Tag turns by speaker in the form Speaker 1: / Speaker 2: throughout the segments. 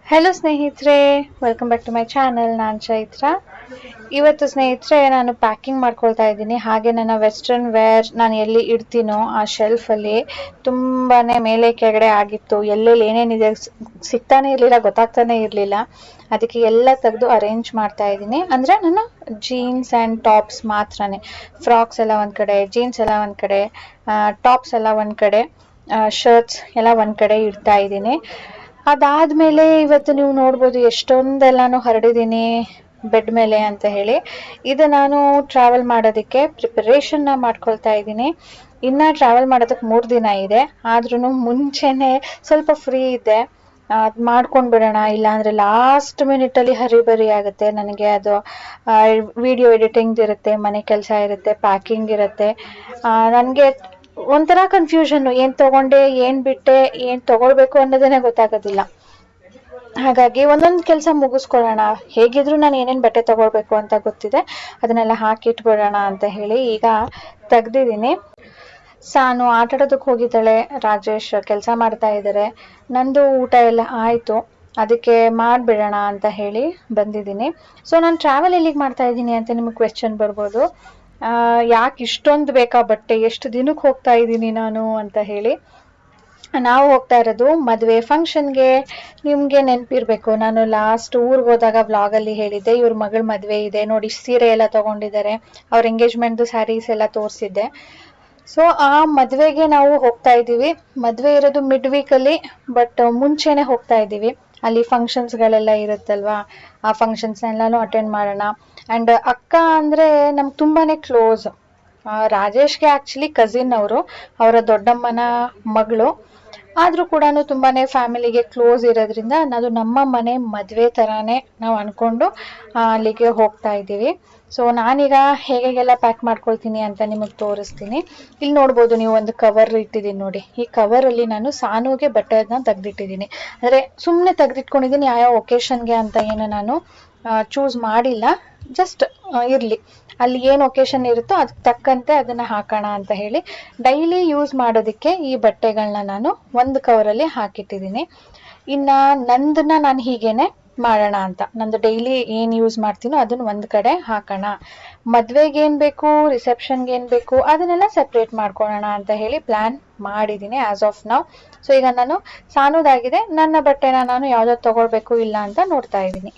Speaker 1: Hello ಸ್ನೇಹಿತರೆ, welcome back to my channel. ನಾನು ಚೈತ್ರ. ಇವತ್ತು ಸ್ನೇಹಿತರೆ ನಾನು ಪ್ಯಾಕಿಂಗ್ ಮಾಡ್ಕೊಳ್ತಾ ಇದ್ದೀನಿ. ಹಾಗೆ ನನ್ನ ವೆಸ್ಟರ್ನ್ ವೇರ್ ನಾನು ಎಲ್ಲಿ ಇಡ್ತೀನೋ ಆ ಶೆಲ್ಫಲ್ಲಿ ತುಂಬಾ ಮೇಲೆ ಕೆಳಗಡೆ ಆಗಿತ್ತು. ಎಲ್ಲೆಲ್ಲಿ ಏನೇನಿದೆ ಸಿಗ್ತಾನೆ ಇರಲಿಲ್ಲ, ಗೊತ್ತಾಗ್ತಾನೆ ಇರಲಿಲ್ಲ. ಅದಕ್ಕೆ ಎಲ್ಲ ತೆಗೆದು ಅರೇಂಜ್ ಮಾಡ್ತಾ ಇದ್ದೀನಿ. ಅಂದರೆ ನನ್ನ ಜೀನ್ಸ್ ಆ್ಯಂಡ್ ಟಾಪ್ಸ್ ಮಾತ್ರನೇ. ಫ್ರಾಕ್ಸ್ ಎಲ್ಲ ಒಂದು ಕಡೆ, ಜೀನ್ಸ್ ಎಲ್ಲ ಒಂದು ಕಡೆ, ಟಾಪ್ಸ್ ಎಲ್ಲ ಒಂದು ಕಡೆ, ಶರ್ಟ್ಸ್ ಎಲ್ಲ ಒಂದು ಕಡೆ ಇಡ್ತಾ ಇದ್ದೀನಿ. ಅದಾದ್ಮೇಲೆ ಇವತ್ತು ನೀವು ನೋಡ್ಬೋದು ಎಷ್ಟೊಂದೆಲ್ಲಾನು ಹರಡಿದ್ದೀನಿ ಬೆಡ್ ಮೇಲೆ ಅಂತ ಹೇಳಿ. ಇದು ನಾನು ಟ್ರಾವೆಲ್ ಮಾಡೋದಕ್ಕೆ ಪ್ರಿಪರೇಷನ್ನ ಮಾಡ್ಕೊಳ್ತಾ ಇದ್ದೀನಿ. ಇನ್ನು ಟ್ರಾವೆಲ್ ಮಾಡೋದಕ್ಕೆ 3 ದಿನ ಇದೆ. ಆದ್ರೂ ಮುಂಚೆನೆ ಸ್ವಲ್ಪ ಫ್ರೀ ಇದೆ, ಮಾಡ್ಕೊಂಡು ಬಿಡೋಣ, ಇಲ್ಲಾಂದರೆ ಲಾಸ್ಟ್ ಮಿನಿಟಲ್ಲಿ ಹರಿಬರಿ ಆಗುತ್ತೆ ನನಗೆ. ಅದು ವಿಡಿಯೋ ಎಡಿಟಿಂಗ್ ಇರುತ್ತೆ, ಮನೆ ಕೆಲಸ ಇರುತ್ತೆ, ಪ್ಯಾಕಿಂಗ್ ಇರುತ್ತೆ. ನನಗೆ ಒಂಥರ ಕನ್ಫ್ಯೂಷನ್ನು, ಏನು ತೊಗೊಂಡೆ, ಏನು ಬಿಟ್ಟೆ, ಏನು ತೊಗೊಳ್ಬೇಕು ಅನ್ನೋದೇ ಗೊತ್ತಾಗೋದಿಲ್ಲ. ಹಾಗಾಗಿ ಒಂದೊಂದು ಕೆಲಸ ಮುಗಿಸ್ಕೊಳ್ಳೋಣ. ಹೇಗಿದ್ರು ನಾನು ಏನೇನು ಬಟ್ಟೆ ತೊಗೊಳ್ಬೇಕು ಅಂತ ಗೊತ್ತಿದೆ, ಅದನ್ನೆಲ್ಲ ಹಾಕಿಟ್ಬಿಡೋಣ ಅಂತ ಹೇಳಿ ಈಗ ತೆಗ್ದಿದ್ದೀನಿ. ಸಾನು ಆಟಾಡೋದಕ್ಕೆ ಹೋಗಿದ್ದಾಳೆ, ರಾಜೇಶ್ ಕೆಲಸ ಮಾಡ್ತಾ ಇದ್ದಾರೆ, ನಂದು ಊಟ ಎಲ್ಲ ಆಯಿತು. ಅದಕ್ಕೆ ಮಾಡಿಬಿಡೋಣ ಅಂತ ಹೇಳಿ ಬಂದಿದ್ದೀನಿ. ಸೊ ನಾನು ಟ್ರಾವೆಲ್ ಎಲ್ಲಿಗೆ ಮಾಡ್ತಾ ಇದ್ದೀನಿ ಅಂತ ನಿಮಗೆ ಕ್ವೆಶ್ಚನ್ ಬರ್ಬೋದು. ಯಾಕೆ ಇಷ್ಟೊಂದು ಬೇಕಾ ಬಟ್ಟೆ, ಎಷ್ಟು ದಿನಕ್ಕೆ ಹೋಗ್ತಾ ಇದ್ದೀನಿ ನಾನು ಅಂತ ಹೇಳಿ. ನಾವು ಹೋಗ್ತಾ ಇರೋದು ಮದುವೆ ಫಂಕ್ಷನ್ಗೆ. ನಿಮಗೆ ನೆನಪಿರಬೇಕು, ನಾನು ಲಾಸ್ಟ್ ಊರಿಗೆ ಹೋದಾಗ ವ್ಲಾಗಲ್ಲಿ ಹೇಳಿದ್ದೆ, ಇವ್ರ ಮಗಳ ಮದುವೆ ಇದೆ ನೋಡಿ, ಸೀರೆ ಎಲ್ಲ ತೊಗೊಂಡಿದ್ದಾರೆ, ಅವ್ರ ಎಂಗೇಜ್ಮೆಂಟ್ದು ಸ್ಯಾರೀಸ್ ಎಲ್ಲ ತೋರಿಸಿದ್ದೆ. ಸೊ ಆ ಮದುವೆಗೆ ನಾವು ಹೋಗ್ತಾ ಇದ್ದೀವಿ. ಮದುವೆ ಇರೋದು ಮಿಡ್ ವೀಕಲ್ಲಿ, ಬಟ್ ಮುಂಚೆನೆ ಹೋಗ್ತಾ ಇದ್ದೀವಿ. ಅಲ್ಲಿ ಫಂಕ್ಷನ್ಸ್ಗಳೆಲ್ಲ ಇರುತ್ತಲ್ವಾ, ಆ ಫಂಕ್ಷನ್ಸ್ನೆಲ್ಲನೂ ಅಟೆಂಡ್ ಮಾಡೋಣ. ಆ್ಯಂಡ್ ಅಕ್ಕ ಅಂದರೆ ನಮ್ಗೆ ತುಂಬಾ ಕ್ಲೋಸ್. ರಾಜೇಶ್ಗೆ ಆ್ಯಕ್ಚುಲಿ ಕಸಿನ್ ಅವರು, ಅವರ ದೊಡ್ಡಮ್ಮನ ಮಗಳು. ಆದರೂ ಕೂಡ ತುಂಬಾ ಫ್ಯಾಮಿಲಿಗೆ ಕ್ಲೋಸ್ ಇರೋದ್ರಿಂದ ಅದು ನಮ್ಮ ಮನೆ ಮದುವೆ ಥರನೇ ನಾವು ಅಂದ್ಕೊಂಡು ಅಲ್ಲಿಗೆ ಹೋಗ್ತಾ ಇದ್ದೀವಿ. ಸೊ ನಾನೀಗ ಹೇಗೆಲ್ಲ ಪ್ಯಾಕ್ ಮಾಡ್ಕೊಳ್ತೀನಿ ಅಂತ ನಿಮಗೆ ತೋರಿಸ್ತೀನಿ. ಇಲ್ಲಿ ನೋಡ್ಬೋದು ನೀವು, ಒಂದು ಕವರ್ ಇಟ್ಟಿದ್ದೀನಿ ನೋಡಿ. ಈ ಕವರಲ್ಲಿ ನಾನು ಸಾನುಗೆ ಬಟ್ಟೆನ ತೆಗೆದಿಟ್ಟಿದ್ದೀನಿ. ಅಂದರೆ ಸುಮ್ಮನೆ ತೆಗೆದಿಟ್ಕೊಂಡಿದ್ದೀನಿ, ಯಾವ ಒಕೇಶನ್ಗೆ ಅಂತ ಏನು ನಾನು ಚೂಸ್ ಮಾಡಿಲ್ಲ. ಜಸ್ಟ್ ಇರಲಿ, ಅಲ್ಲಿ ಏನು ಒಕೇಶನ್ ಇರುತ್ತೋ ಅದಕ್ಕೆ ತಕ್ಕಂತೆ ಅದನ್ನು ಹಾಕೋಣ ಅಂತ ಹೇಳಿ. ಡೈಲಿ ಯೂಸ್ ಮಾಡೋದಕ್ಕೆ ಈ ಬಟ್ಟೆಗಳನ್ನ ನಾನು ಒಂದು ಕವರಲ್ಲಿ ಹಾಕಿಟ್ಟಿದ್ದೀನಿ. ಇನ್ನು ನಂದನ್ನ ನಾನು ಹೀಗೇನೆ ಮಾಡೋಣ ಅಂತ, ನಂದು ಡೈಲಿ ಏನು ಯೂಸ್ ಮಾಡ್ತೀನೋ ಅದನ್ನು ಒಂದು ಕಡೆ ಹಾಕೋಣ. ಮದುವೆಗೆ ಏನು ಬೇಕು, ರಿಸೆಪ್ಷನ್ಗೆ ಏನು ಬೇಕು ಅದನ್ನೆಲ್ಲ ಸಪ್ರೇಟ್ ಮಾಡ್ಕೊಳ್ಳೋಣ ಅಂತ ಹೇಳಿ ಪ್ಲ್ಯಾನ್ ಮಾಡಿದ್ದೀನಿ ಆ್ಯಸ್ ಆಫ್ ನೌ. ಸೊ ಈಗ ನಾನು ಸಾನುದಾಗಿದೆ, ನನ್ನ ಬಟ್ಟೆನ ನಾನು ಯಾವುದಾದ್ರು ತೊಗೊಳ್ಬೇಕು ಇಲ್ಲ ಅಂತ ನೋಡ್ತಾ ಇದ್ದೀನಿ.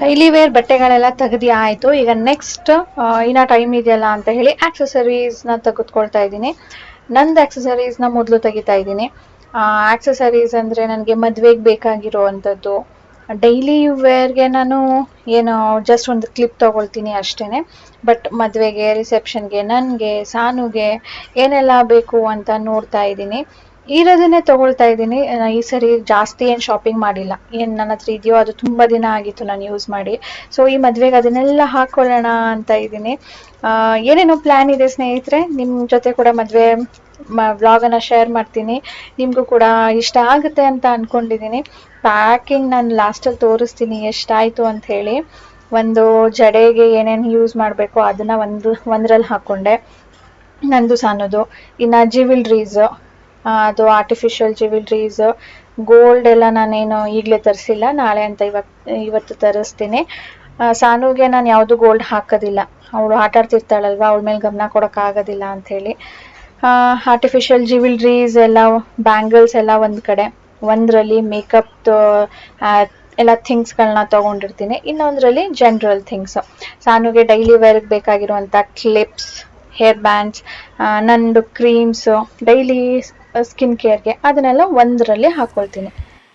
Speaker 1: ಡೈಲಿ ವೇರ್ ಬಟ್ಟೆಗಳೆಲ್ಲ ತೆಗೆದು ಆಯಿತು. ಈಗ ನೆಕ್ಸ್ಟ್ ಇನ್ನ ಟೈಮ್ ಇದೆಯಲ್ಲ ಅಂತ ಹೇಳಿ ಆಕ್ಸೆಸರೀಸ್ನ ತೆಗೆದುಕೊಳ್ತಾ ಇದ್ದೀನಿ. ನಂದು ಆಕ್ಸೆಸರೀಸ್ನ ಮೊದಲು ತೆಗಿತಾ ಇದ್ದೀನಿ. ಆಕ್ಸೆಸರೀಸ್ ಅಂದರೆ ನನಗೆ ಮದುವೆಗೆ ಬೇಕಾಗಿರೋ ಅಂಥದ್ದು. ಡೈಲಿ ವೇರ್ಗೆ ನಾನು ಏನು ಜಸ್ಟ್ ಒಂದು ಕ್ಲಿಪ್ ತೊಗೊಳ್ತೀನಿ ಅಷ್ಟೇ. ಬಟ್ ಮದುವೆಗೆ, ರಿಸೆಪ್ಷನ್ಗೆ, ನನಗೆ, ಸಾನುಗೆ ಏನೆಲ್ಲ ಬೇಕು ಅಂತ ನೋಡ್ತಾ ಇದ್ದೀನಿ. ಇರೋದನ್ನೇ ತೊಗೊಳ್ತಾ ಇದ್ದೀನಿ. ಈ ಸರಿ ಜಾಸ್ತಿ ಏನು ಶಾಪಿಂಗ್ ಮಾಡಿಲ್ಲ. ಏನು ನನ್ನ ಹತ್ರ ಇದೆಯೋ ಅದು ತುಂಬ ದಿನ ಆಗಿತ್ತು ನಾನು ಯೂಸ್ ಮಾಡಿ. ಸೊ ಈ ಮದುವೆಗೆ ಅದನ್ನೆಲ್ಲ ಹಾಕ್ಕೊಳ್ಳೋಣ ಅಂತ ಇದ್ದೀನಿ. ಏನೇನೋ ಪ್ಲ್ಯಾನ್ ಇದೆ ಸ್ನೇಹಿತರೆ, ನಿಮ್ಮ ಜೊತೆ ಕೂಡ ಮದುವೆ ವ್ಲಾಗನ್ನು ಶೇರ್ ಮಾಡ್ತೀನಿ. ನಿಮಗೂ ಕೂಡ ಇಷ್ಟ ಆಗುತ್ತೆ ಅಂತ ಅಂದ್ಕೊಂಡಿದ್ದೀನಿ. ಪ್ಯಾಕಿಂಗ್ ನಾನು ಲಾಸ್ಟಲ್ಲಿ ತೋರಿಸ್ತೀನಿ ಎಷ್ಟಾಯಿತು ಅಂತ ಹೇಳಿ. ಒಂದು ಜಡೆಗೆ ಏನೇನು ಯೂಸ್ ಮಾಡಬೇಕು ಅದನ್ನು ಒಂದರಲ್ಲಿ ಹಾಕ್ಕೊಂಡೆ, ನಂದು ಸಾನೋದು. ಇನ್ನು ಜ್ಯುವೆಲ್ರೀಸ್, ಅದು ಆರ್ಟಿಫಿಷಿಯಲ್ ಜ್ಯುವೆಲ್ರೀಸ್, ಗೋಲ್ಡ್ ಎಲ್ಲ ನಾನೇನು ಈಗಲೇ ತರಿಸಿಲ್ಲ, ನಾಳೆ ಅಂತ ಇವತ್ತು ತರಿಸ್ತೀನಿ. ಸಾನುಗೆ ನಾನು ಯಾವುದು ಗೋಲ್ಡ್ ಹಾಕೋದಿಲ್ಲ, ಅವಳು ಆಟಾಡ್ತಿರ್ತಾಳಲ್ವ, ಅವಳ ಮೇಲೆ ಗಮನ ಕೊಡೋಕ್ಕಾಗೋದಿಲ್ಲ ಅಂಥೇಳಿ. ಆರ್ಟಿಫಿಷಿಯಲ್ ಜ್ಯುವೆಲ್ರೀಸ್ ಎಲ್ಲ, ಬ್ಯಾಂಗಲ್ಸ್ ಎಲ್ಲ ಒಂದು ಕಡೆ, ಒಂದರಲ್ಲಿ ಮೇಕಪ್ದು ಎಲ್ಲ ಥಿಂಗ್ಸ್ಗಳನ್ನ ತೊಗೊಂಡಿರ್ತೀನಿ, ಇನ್ನೊಂದರಲ್ಲಿ ಜನರಲ್ ಥಿಂಗ್ಸು. ಸಾನುಗೆ ಡೈಲಿ ವೇರ್ಗೆ ಬೇಕಾಗಿರುವಂಥ ಕ್ಲಿಪ್ಸ್, ಹೇರ್ ಬ್ಯಾಂಡ್ಸ್, ನಂದು ಕ್ರೀಮ್ಸು, ಡೈಲಿ ಸ್ಕಿನ್ ಕೇರ್ಗೆ ಅದನ್ನೆಲ್ಲ ಒಂದರಲ್ಲಿ ಹಾಕ್ಕೊಳ್ತೀನಿ.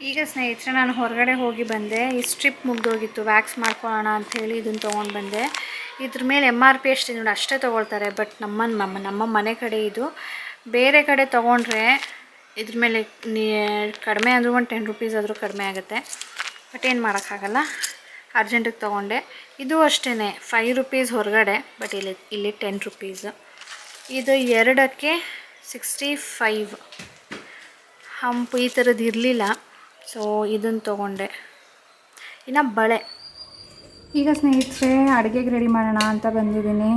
Speaker 1: ಈಗ ಸ್ನೇಹಿತರೆ ನಾನು ಹೊರಗಡೆ ಹೋಗಿ ಬಂದೆ. ಈ ಸ್ಟ್ರಿಪ್ ಮುಗ್ದೋಗಿತ್ತು, ವ್ಯಾಕ್ಸ್ ಮಾಡ್ಕೊಳ್ಳೋಣ ಅಂಥೇಳಿ ಇದನ್ನು ತೊಗೊಂಡು ಬಂದೆ. ಇದ್ರ ಮೇಲೆ MRP ಎಷ್ಟಿದೆ ನೋಡಿ, ಅಷ್ಟೇ ತೊಗೊಳ್ತಾರೆ. ಬಟ್ ನಮ್ಮ ಮನೆ ಕಡೆ ಇದು, ಬೇರೆ ಕಡೆ ತೊಗೊಂಡ್ರೆ ಇದ್ರ ಮೇಲೆ ಕಡಿಮೆ ಅಂದರೂ ಒಂದು 10 ರೂಪೀಸ್ ಆದರೂ ಕಡಿಮೆ ಆಗುತ್ತೆ. ಬಟ್ ಏನು ಮಾಡೋಕ್ಕಾಗಲ್ಲ, ಅರ್ಜೆಂಟಿಗೆ ತೊಗೊಂಡೆ. ಇದು ಅಷ್ಟೇ 5 ರುಪೀಸ್ ಹೊರಗಡೆ, ಬಟ್ ಇಲ್ಲಿ 10 ರುಪೀಸ್. ಇದು ಎರಡಕ್ಕೆ 65 ಹಂಪು ಈ ಥರದ್ದು ಇರಲಿಲ್ಲ, ಸೊ ಇದನ್ನು ತೊಗೊಂಡೆ. ಇನ್ನು ಬಳೆ. ಈಗ ಸ್ನೇಹಿತರೆ ಅಡುಗೆಗೆ ರೆಡಿ ಮಾಡೋಣ ಅಂತ ಬಂದಿದ್ದೀನಿ.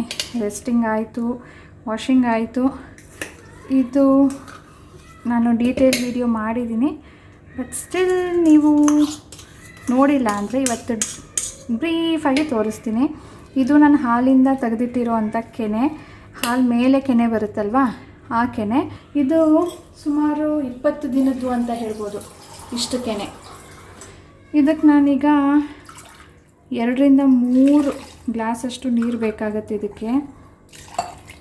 Speaker 1: ರೆಸ್ಟಿಂಗ್ ಆಯಿತು, ವಾಷಿಂಗ್ ಆಯಿತು. ಇದು ನಾನು ಡೀಟೇಲ್ ವಿಡಿಯೋ ಮಾಡಿದ್ದೀನಿ, ಬಟ್ ಸ್ಟಿಲ್ ನೀವು ನೋಡಿಲ್ಲ ಅಂದರೆ ಇವತ್ತು ಬ್ರೀಫಾಗಿ ತೋರಿಸ್ತೀನಿ. ಇದು ನಾನು ಹಾಲಿಂದ ತೆಗೆದಿಟ್ಟಿರೋ ಅಂಥ ಕೆನೆ, ಹಾಲು ಮೇಲೆ ಕೆನೆ ಬರುತ್ತಲ್ವ ಆ ಕೆನೆ. ಇದು ಸುಮಾರು 20 ದಿನದ್ದು ಅಂತ ಹೇಳ್ಬೋದು, ಇಷ್ಟು ಕೆನೆ. ಇದಕ್ಕೆ ನಾನೀಗ 2ರಿಂದ 3 ಗ್ಲಾಸಷ್ಟು ನೀರು ಬೇಕಾಗುತ್ತೆ ಇದಕ್ಕೆ.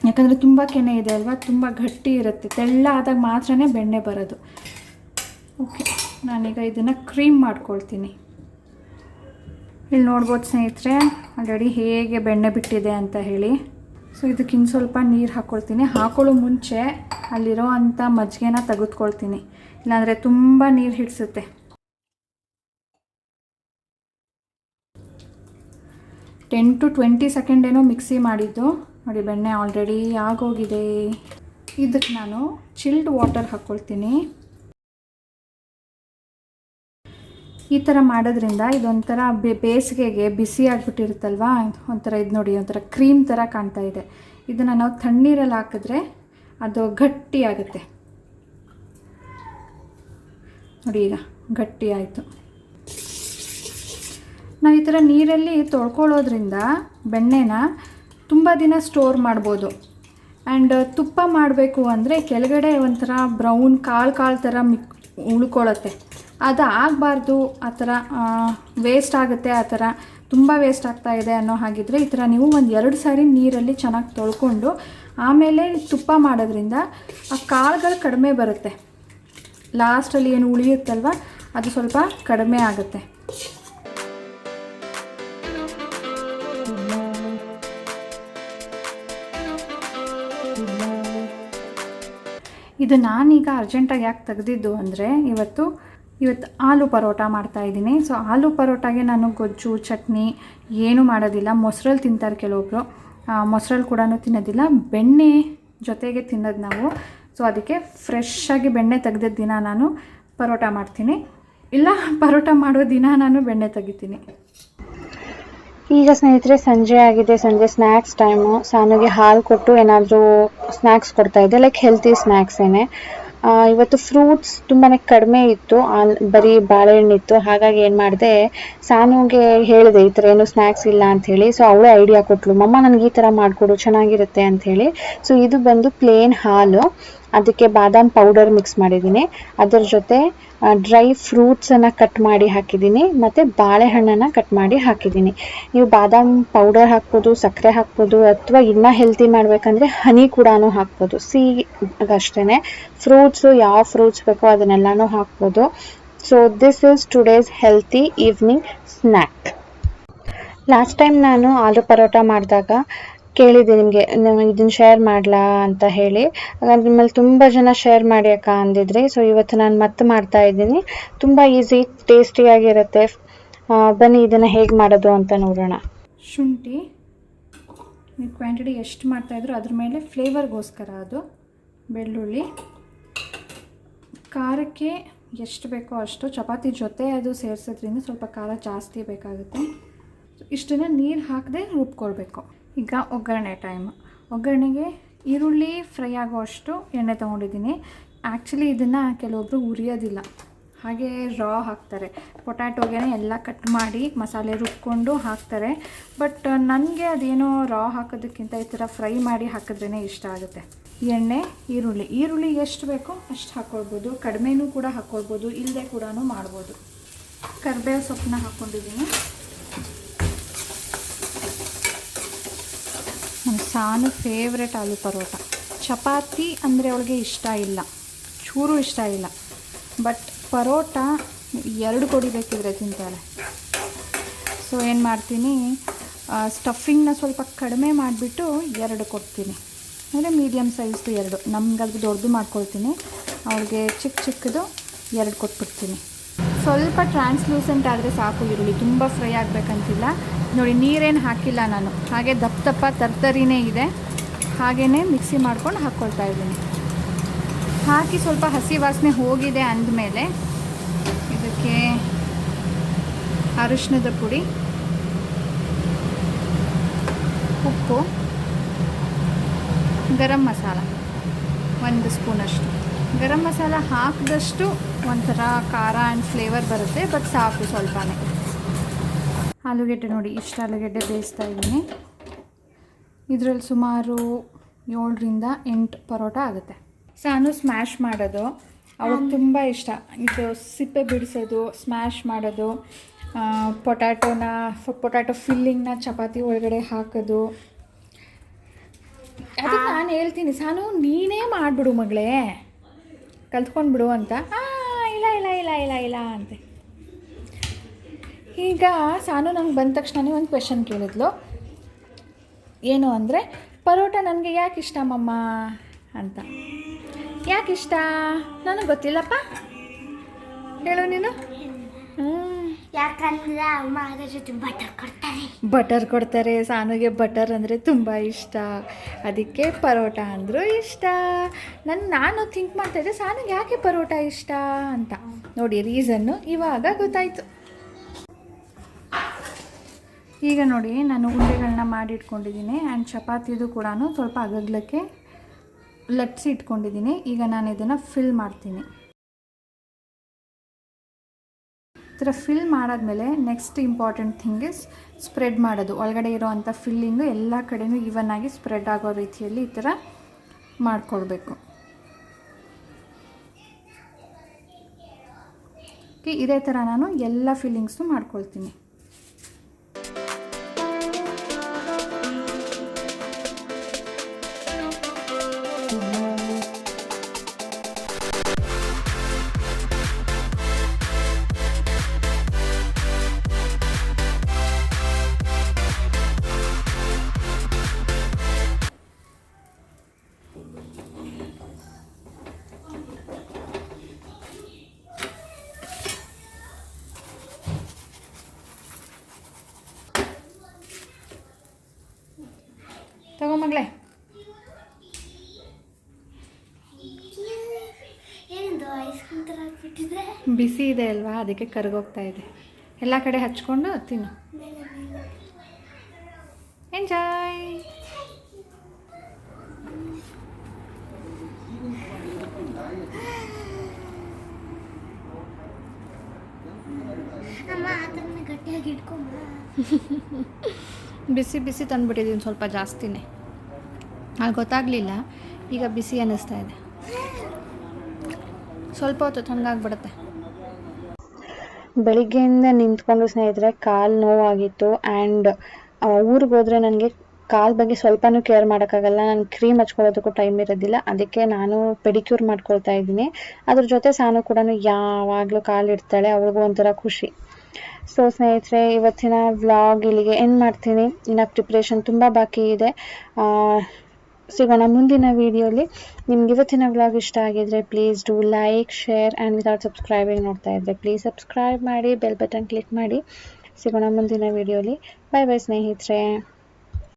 Speaker 1: ಯಾಕಂದರೆ ತುಂಬ ಕೆನೆ ಇದೆ ಅಲ್ವಾ, ತುಂಬ ಗಟ್ಟಿ ಇರುತ್ತೆ, ತೆಳ್ಳ ಆದಾಗ ಮಾತ್ರನೇ ಬೆಣ್ಣೆ ಬರೋದು. ಓಕೆ, ನಾನೀಗ ಇದನ್ನು ಕ್ರೀಮ್ ಮಾಡ್ಕೊಳ್ತೀನಿ. ಇಲ್ಲಿ ನೋಡ್ಬೋದು ಸ್ನೇಹಿತರೆ ಆಲ್ರೆಡಿ ಹೇಗೆ ಬೆಣ್ಣೆ ಬಿಟ್ಟಿದೆ ಅಂತ ಹೇಳಿ. ಸೊ ಇದಕ್ಕಿಂತ ಸ್ವಲ್ಪ ನೀರು ಹಾಕ್ಕೊಳ್ತೀನಿ. ಹಾಕೊಳ್ಳೋ ಮುಂಚೆ ಅಲ್ಲಿರೋ ಅಂಥ ಮಜ್ಜಿಗೆನ ತೆಗೆದುಕೊಳ್ತೀನಿ, ಇಲ್ಲಾಂದರೆ ತುಂಬ ನೀರು ಹಿಡಿಸುತ್ತೆ. 10 to 20 ಸೆಕೆಂಡ್ ಏನೋ ಮಿಕ್ಸಿ ಮಾಡಿದ್ದು ನೋಡಿ, ಬೆಣ್ಣೆ ಆಲ್ರೆಡಿ ಆಗೋಗಿದೆ. ಇದಕ್ಕೆ ನಾನು ಚಿಲ್ಡ್ ವಾಟರ್ ಹಾಕ್ಕೊಳ್ತೀನಿ. ಈ ಥರ ಮಾಡೋದ್ರಿಂದ ಇದೊಂಥರ ಬೇಸಿಗೆಗೆ ಬಿಸಿ ಆಗಿಬಿಟ್ಟಿರುತ್ತಲ್ವ, ಒಂಥರ ಇದು ನೋಡಿ ಒಂಥರ ಕ್ರೀಮ್ ಥರ ಕಾಣ್ತಾ ಇದೆ. ಇದನ್ನು ನಾವು ತಣ್ಣೀರಲ್ಲಿ ಹಾಕಿದ್ರೆ ಅದು ಗಟ್ಟಿ ಆಗುತ್ತೆ ನೋಡಿ, ಈಗ ಗಟ್ಟಿ ಆಯಿತು. ನಾವು ಈ ಥರ ನೀರಲ್ಲಿ ತೊಳ್ಕೊಳ್ಳೋದ್ರಿಂದ ಬೆಣ್ಣೆನ ತುಂಬ ದಿನ ಸ್ಟೋರ್ ಮಾಡ್ಬೋದು. ಆ್ಯಂಡ್ ತುಪ್ಪ ಮಾಡಬೇಕು ಅಂದರೆ ಕೆಳಗಡೆ ಒಂಥರ ಬ್ರೌನ್ ಕಾಳು ಥರ ಉಳ್ಕೊಳ್ಳುತ್ತೆ, ಅದು ಆಗಬಾರ್ದು. ಆ ಥರ ವೇಸ್ಟ್ ಆಗುತ್ತೆ, ಆ ಥರ ತುಂಬ ವೇಸ್ಟ್ ಆಗ್ತಾಯಿದೆ ಅನ್ನೋ ಹಾಗಿದ್ರೆ ಈ ಥರ ನೀವು 1-2 ಸಾರಿ ನೀರಲ್ಲಿ ಚೆನ್ನಾಗಿ ತೊಳ್ಕೊಂಡು ಆಮೇಲೆ ತುಪ್ಪ ಮಾಡೋದ್ರಿಂದ ಆ ಕಾಳುಗಳು ಕಡಿಮೆ ಬರುತ್ತೆ. ಲಾಸ್ಟಲ್ಲಿ ಏನು ಉಳಿಯುತ್ತಲ್ವ ಅದು ಸ್ವಲ್ಪ ಕಡಿಮೆ ಆಗುತ್ತೆ. ಇದು ನಾನೀಗ ಅರ್ಜೆಂಟಾಗಿ ಯಾಕೆ ತೆಗೆದಿದ್ದು ಅಂದರೆ ಇವತ್ತು ಆಲೂ ಪರೋಟ ಮಾಡ್ತಾಯಿದ್ದೀನಿ. ಸೊ ಆಲೂ ಪರೋಟಾಗೆ ನಾನು ಗೊಜ್ಜು ಚಟ್ನಿ ಏನೂ ಮಾಡೋದಿಲ್ಲ. ಮೊಸರಲ್ಲಿ ತಿಂತಾರೆ ಕೆಲವೊಬ್ಬರು, ಮೊಸರಲ್ಲಿ ಕೂಡ ತಿನ್ನೋದಿಲ್ಲ, ಬೆಣ್ಣೆ ಜೊತೆಗೆ ತಿನ್ನೋದು ನಾವು. ಸೊ ಅದಕ್ಕೆ ಫ್ರೆಶ್ಶಾಗಿ ಬೆಣ್ಣೆ ತೆಗೆದಿದ್ದ ದಿನ ನಾನು ಪರೋಟ ಮಾಡ್ತೀನಿ, ಇಲ್ಲ ಪರೋಟ ಮಾಡೋ ದಿನ ನಾನು ಬೆಣ್ಣೆ ತೆಗಿತೀನಿ. ಈಗ ಸ್ನೇಹಿತರೆ ಸಂಜೆ ಆಗಿದೆ, ಸಂಜೆ ಸ್ನ್ಯಾಕ್ಸ್ ಟೈಮು. ಸಾನುಗೆ ಹಾಲು ಕೊಟ್ಟು ಏನಾದರೂ ಸ್ನ್ಯಾಕ್ಸ್ ಕೊಡ್ತಾಯಿದ್ದೆ, ಲೈಕ್ ಹೆಲ್ತಿ ಸ್ನ್ಯಾಕ್ಸೇನೆ. ಇವತ್ತು ಫ್ರೂಟ್ಸ್ ತುಂಬಾ ಕಡಿಮೆ ಇತ್ತು, ಬರೀ ಬಾಳೆಹಣ್ಣಿತ್ತು. ಹಾಗಾಗಿ ಏನು ಮಾಡಿದೆ, ಸಾನುಗೆ ಹೇಳಿದೆ ಈ ಥರ ಏನು ಸ್ನ್ಯಾಕ್ಸ್ ಇಲ್ಲ ಅಂಥೇಳಿ. ಸೊ ಅವಳು ಐಡಿಯಾ ಕೊಟ್ಟಳು, ಮಮ್ಮ ನನಗೆ ಈ ಥರ ಮಾಡಿಕೊಡು ಚೆನ್ನಾಗಿರುತ್ತೆ ಅಂಥೇಳಿ. ಸೊ ಇದು ಬಂದು ಪ್ಲೇನ್ ಹಾಲು, ಅದಕ್ಕೆ ಬಾದಾಮ್ ಪೌಡರ್ ಮಿಕ್ಸ್ ಮಾಡಿದ್ದೀನಿ, ಅದರ ಜೊತೆ ಡ್ರೈ ಫ್ರೂಟ್ಸನ್ನು ಕಟ್ ಮಾಡಿ ಹಾಕಿದ್ದೀನಿ, ಮತ್ತು ಬಾಳೆಹಣ್ಣನ್ನು ಕಟ್ ಮಾಡಿ ಹಾಕಿದ್ದೀನಿ. ನೀವು ಬಾದಾಮ್ ಪೌಡರ್ ಹಾಕ್ಬೋದು, ಸಕ್ಕರೆ ಹಾಕ್ಬೋದು, ಅಥವಾ ಇನ್ನೂ ಹೆಲ್ತಿ ಮಾಡಬೇಕಂದ್ರೆ ಹನಿ ಕೂಡ ಹಾಕ್ಬೋದು. ಅಷ್ಟೇ ಫ್ರೂಟ್ಸು ಯಾವ ಫ್ರೂಟ್ಸ್ ಬೇಕೋ ಅದನ್ನೆಲ್ಲನೂ ಹಾಕ್ಬೋದು. So this is today's healthy evening snack. Last time ನಾನು ಆಲೂ ಪರೋಟ ಮಾಡಿದಾಗ ಕೇಳಿದ್ದೆ ನಿಮಗೆ ಇದನ್ನು ಶೇರ್ ಮಾಡಲಾ ಅಂತ ಹೇಳಿ. ಹಾಗಾಗಿ ನಿಮ್ಮಲ್ಲಿ ತುಂಬ ಜನ ಶೇರ್ ಮಾಡಿ ಅಕ್ಕ ಅಂದಿದ್ರಿ. ಸೊ ಇವತ್ತು ನಾನು ಮತ್ತೆ ಮಾಡ್ತಾ ಇದ್ದೀನಿ, ತುಂಬ ಈಸಿ ಟೇಸ್ಟಿಯಾಗಿರುತ್ತೆ. ಬನ್ನಿ ಇದನ್ನು ಹೇಗೆ ಮಾಡೋದು ಅಂತ ನೋಡೋಣ. ಶುಂಠಿ ನೀವು ಕ್ವಾಂಟಿಟಿ ಎಷ್ಟು ಮಾಡ್ತಾಯಿದ್ರು ಅದ್ರ ಮೇಲೆ ಫ್ಲೇವರ್ಗೋಸ್ಕರ ಅದು. ಬೆಳ್ಳುಳ್ಳಿ ಖಾರಕ್ಕೆ ಎಷ್ಟು ಬೇಕೋ ಅಷ್ಟು, ಚಪಾತಿ ಜೊತೆ ಅದು ಸೇರಿಸೋದ್ರಿಂದ ಸ್ವಲ್ಪ ಖಾರ ಜಾಸ್ತಿ ಬೇಕಾಗುತ್ತೆ. ಇಷ್ಟನ್ನು ನೀರು ಹಾಕದೆ ರುಬ್ಕೊಳ್ಬೇಕು. ಈಗ ಒಗ್ಗರಣೆ ಟೈಮು. ಒಗ್ಗರಣೆಗೆ ಈರುಳ್ಳಿ ಫ್ರೈ ಆಗೋ ಅಷ್ಟು ಎಣ್ಣೆ ತೊಗೊಂಡಿದ್ದೀನಿ. ಆ್ಯಕ್ಚುಲಿ ಇದನ್ನು ಕೆಲವೊಬ್ಬರು ಉರಿಯೋದಿಲ್ಲ, ಹಾಗೆ ರಾ ಹಾಕ್ತಾರೆ. ಪೊಟ್ಯಾಟೋಗೆ ಎಲ್ಲ ಕಟ್ ಮಾಡಿ ಮಸಾಲೆ ರುಬ್ಕೊಂಡು ಹಾಕ್ತಾರೆ. ಬಟ್ ನನಗೆ ಅದೇನೋ ರಾ ಹಾಕೋದಕ್ಕಿಂತ ಈ ಥರ ಫ್ರೈ ಮಾಡಿ ಹಾಕಿದ್ರೇ ಇಷ್ಟ ಆಗುತ್ತೆ. ಎಣ್ಣೆ, ಈರುಳ್ಳಿ ಎಷ್ಟು ಬೇಕೋ ಅಷ್ಟು ಹಾಕ್ಕೊಳ್ಬೋದು, ಕಡಿಮೆನೂ ಕೂಡ ಹಾಕ್ಕೊಳ್ಬೋದು, ಇಲ್ಲದೆ ಕೂಡ ಮಾಡ್ಬೋದು. ಕರಿಬೇವು ಸೊಪ್ಪನ್ನ ಹಾಕ್ಕೊಂಡಿದ್ದೀನಿ. ನಮ್ಮ ಸಾನು ಫೇವ್ರೆಟ್ ಆಲೂ ಪರೋಟ. ಚಪಾತಿ ಅಂದರೆ ಅವಳಿಗೆ ಇಷ್ಟ ಇಲ್ಲ, ಚೂರು ಇಷ್ಟ ಇಲ್ಲ. ಬಟ್ ಪರೋಟ 2 ಕೊಡಿಬೇಕಿದ್ರೆ ತಿಂತಾಳೆ. ಸೊ ಏನು ಮಾಡ್ತೀನಿ, ಸ್ಟಫಿಂಗ್ನ ಸ್ವಲ್ಪ ಕಡಿಮೆ ಮಾಡಿಬಿಟ್ಟು 2 ಕೊಡ್ತೀನಿ. ಅಂದರೆ ಮೀಡಿಯಮ್ ಸೈಜ್ದು 2, ನಮ್ಗೆ ಅದು ದೊಡ್ಡದು ಮಾಡ್ಕೊಳ್ತೀನಿ, ಅವಳಿಗೆ ಚಿಕ್ಕದು 2 ಕೊಟ್ಬಿಡ್ತೀನಿ. ಸ್ವಲ್ಪ ಟ್ರಾನ್ಸ್ಲೂಸೆಂಟ್ ಆದರೆ ಸಾಕು ಈರುಳ್ಳಿ, ತುಂಬ ಫ್ರೈ ಆಗಬೇಕಂತಿಲ್ಲ. ನೋಡಿ ನೀರೇನು ಹಾಕಿಲ್ಲ ನಾನು, ಹಾಗೆ ದಪ್ಪ ದಪ್ಪ ತರ್ತರಿನೇ ಇದೆ, ಹಾಗೇ ಮಿಕ್ಸಿ ಮಾಡ್ಕೊಂಡು ಹಾಕ್ಕೊಳ್ತಾ ಇದ್ದೀನಿ. ಹಾಕಿ ಸ್ವಲ್ಪ ಹಸಿ ವಾಸನೆ ಹೋಗಿದೆ ಅಂದಮೇಲೆ ಇದಕ್ಕೆ ಅರಿಶಿಣದ ಪುಡಿ, ಉಪ್ಪು, ಗರಂ ಮಸಾಲ 1 ಸ್ಪೂನಷ್ಟು. ಗರಂ ಮಸಾಲ ಹಾಕಿದಷ್ಟು ಒಂಥರ ಖಾರ ಆ್ಯಂಡ್ ಫ್ಲೇವರ್ ಬರುತ್ತೆ, ಬಟ್ ಸಾಕು ಸ್ವಲ್ಪನೇ. ಆಲೂಗೆಡ್ಡೆ ನೋಡಿ, ಇಷ್ಟು ಆಲೂಗೆಡ್ಡೆ ಬೇಯಿಸ್ತಾ ಇದ್ದೀನಿ. ಇದರಲ್ಲಿ ಸುಮಾರು 7ರಿಂದ 8 ಪರೋಟ ಆಗುತ್ತೆ. ಸಾನು ಸ್ಮ್ಯಾಶ್ ಮಾಡೋದು ಅವ್ರಿಗೆ ತುಂಬ ಇಷ್ಟ. ಇದು ಸಿಪ್ಪೆ ಬಿಡಿಸೋದು, ಸ್ಮ್ಯಾಶ್ ಮಾಡೋದು, ಪೊಟ್ಯಾಟೊ ಫಿಲ್ಲಿಂಗ್ನ ಚಪಾತಿ ಒಳಗಡೆ ಹಾಕೋದು. ಅದಕ್ಕೆ ನಾನು ಹೇಳ್ತೀನಿ, ಸಾನು ನೀನೇ ಮಾಡಿಬಿಡು ಮಗಳೇ, ಕಲ್ತ್ಕೊಂಡ್ಬಿಡು ಅಂತ. ಇಲ್ಲ ಇಲ್ಲ ಇಲ್ಲ ಇಲ್ಲ ಇಲ್ಲ ಅಂತೆ. ಈಗ ಸಾನು ನಂಗೆ ಬಂದ ತಕ್ಷಣ ಒಂದು ಕ್ವೆಶನ್ ಕೇಳಿದ್ಲು. ಏನು ಅಂದರೆ, ಪರೋಟ ನನಗೆ ಯಾಕೆ ಇಷ್ಟ ಮಮ್ಮ ಅಂತ. ಯಾಕೆ ಇಷ್ಟ ನನಗೆ ಗೊತ್ತಿಲ್ಲಪ್ಪ, ಹೇಳು ನೀನು.
Speaker 2: ಯಾಕಂದ್ರೆ ಅಮ್ಮ ಅದ್ರ ಜೊತೆ
Speaker 1: ಬಟರ್ ಕೊಡ್ತಾರೆ. ಸಾನುಗೆ ಬಟರ್ ಅಂದರೆ ತುಂಬ ಇಷ್ಟ, ಅದಕ್ಕೆ ಪರೋಟ ಅಂದರೂ ಇಷ್ಟ. ನಾನು ಥಿಂಕ್ ಮಾಡ್ತಾಯಿದ್ದೆ ಸಾನುಗೆ ಯಾಕೆ ಪರೋಟ ಇಷ್ಟ ಅಂತ. ನೋಡಿ ರೀಸನ್ನು ಇವಾಗ ಗೊತ್ತಾಯಿತು. ಈಗ ನೋಡಿ ನಾನು ಉಂಡೆಗಳನ್ನ ಮಾಡಿಟ್ಕೊಂಡಿದ್ದೀನಿ ಆ್ಯಂಡ್ ಚಪಾತಿದು ಕೂಡ ಸ್ವಲ್ಪ ಅಗಗ್ಲಕ್ಕೆ ಲಟ್ಸಿ ಇಟ್ಕೊಂಡಿದ್ದೀನಿ. ಈಗ ನಾನು ಇದನ್ನು ಫಿಲ್ ಮಾಡ್ತೀನಿ. ಈ ಥರ ಫಿಲ್ ಮಾಡಾದ್ಮೇಲೆ next important thing is spread ಮಾಡೋದು. ಒಳಗಡೆ ಇರೋವಂಥ ಫಿಲ್ಲಿಂಗು ಎಲ್ಲ ಕಡೆಯೂ ಈವನ್ ಆಗಿ ಸ್ಪ್ರೆಡ್ ಆಗೋ ರೀತಿಯಲ್ಲಿ ಈ ಥರ ಮಾಡಿಕೊಡ್ಬೇಕು. ಇದೇ ಥರ ನಾನು ಎಲ್ಲ ಫಿಲ್ಲಿಂಗ್ಸು ಮಾಡ್ಕೊಳ್ತೀನಿ. ತಗೋ ಮಗಳೇ. ಬಿಸಿ ಇದೆ ಅಲ್ವಾ, ಅದಕ್ಕೆ ಕರಗೋಗ್ತಾ ಇದೆ. ಎಲ್ಲ ಕಡೆ ಹಚ್ಕೊಂಡು ತಿನ್ನು. ಎಂಜಾಯ್. ಬಿಸಿ ಬಿಸಿ ತಂದುಬಿಟ್ಟಿದ್ದೀನಿ, ಸ್ವಲ್ಪ ಜಾಸ್ತಿನೇ. ಅಲ್ಲಿ ಗೊತ್ತಾಗಲಿಲ್ಲ, ಈಗ ಬಿಸಿ ಅನ್ನಿಸ್ತಾ ಇದೆ. ಸ್ವಲ್ಪ ಹೊತ್ತು ತಣ್ಣಗಾಗ್ಬಿಡುತ್ತೆ.
Speaker 3: ಬೆಳಿಗ್ಗೆಯಿಂದ ನಿಂತ್ಕೊಂಡು ಸ್ನೇಹಿತರೆ ಕಾಲು ನೋವಾಗಿತ್ತು. ಆ್ಯಂಡ್ ಊರಿಗೆ ಹೋದರೆ ನನಗೆ ಕಾಲು ಬಗ್ಗೆ ಸ್ವಲ್ಪನೂ ಕೇರ್ ಮಾಡೋಕ್ಕಾಗಲ್ಲ. ನಾನು ಕ್ರೀಮ್ ಹಚ್ಕೊಳ್ಳೋದಕ್ಕೂ ಟೈಮ್ ಇರೋದಿಲ್ಲ, ಅದಕ್ಕೆ ನಾನು ಪೆಡಿಕ್ಯೂರ್ ಮಾಡ್ಕೊಳ್ತಾ ಇದ್ದೀನಿ. ಅದ್ರ ಜೊತೆ ಸಾನು ಕೂಡ ಯಾವಾಗಲೂ ಕಾಲು ಇಡ್ತಾಳೆ, ಅವ್ಳಿಗೂ ಒಂಥರ ಖುಷಿ. ಸೊ ಸ್ನೇಹಿತರೆ, ಇವತ್ತಿನ ವ್ಲಾಗ್ ಇಲ್ಲಿಗೆ ಎಂಡ್ ಮಾಡ್ತೀನಿ. ಇನ್ನು ಪ್ರಿಪ್ರೇಷನ್ ತುಂಬ ಬಾಕಿ ಇದೆ. ಸಿಗೋಣ ಮುಂದಿನ ವೀಡಿಯೋಲಿ. ನಿಮ್ಗೆ ಇವತ್ತಿನ ವ್ಲಾಗ್ ಇಷ್ಟ ಆಗಿದ್ರೆ please do like, share and without subscribing ನೋಡ್ತಾ ಇದ್ದರೆ ಪ್ಲೀಸ್ ಸಬ್ಸ್ಕ್ರೈಬ್ ಮಾಡಿ, ಬೆಲ್ ಬಟನ್ ಕ್ಲಿಕ್ ಮಾಡಿ. ಸಿಗೋಣ ಮುಂದಿನ ವೀಡಿಯೋಲಿ. ಬಾಯ್ ಬಾಯ್ ಸ್ನೇಹಿತರೆ.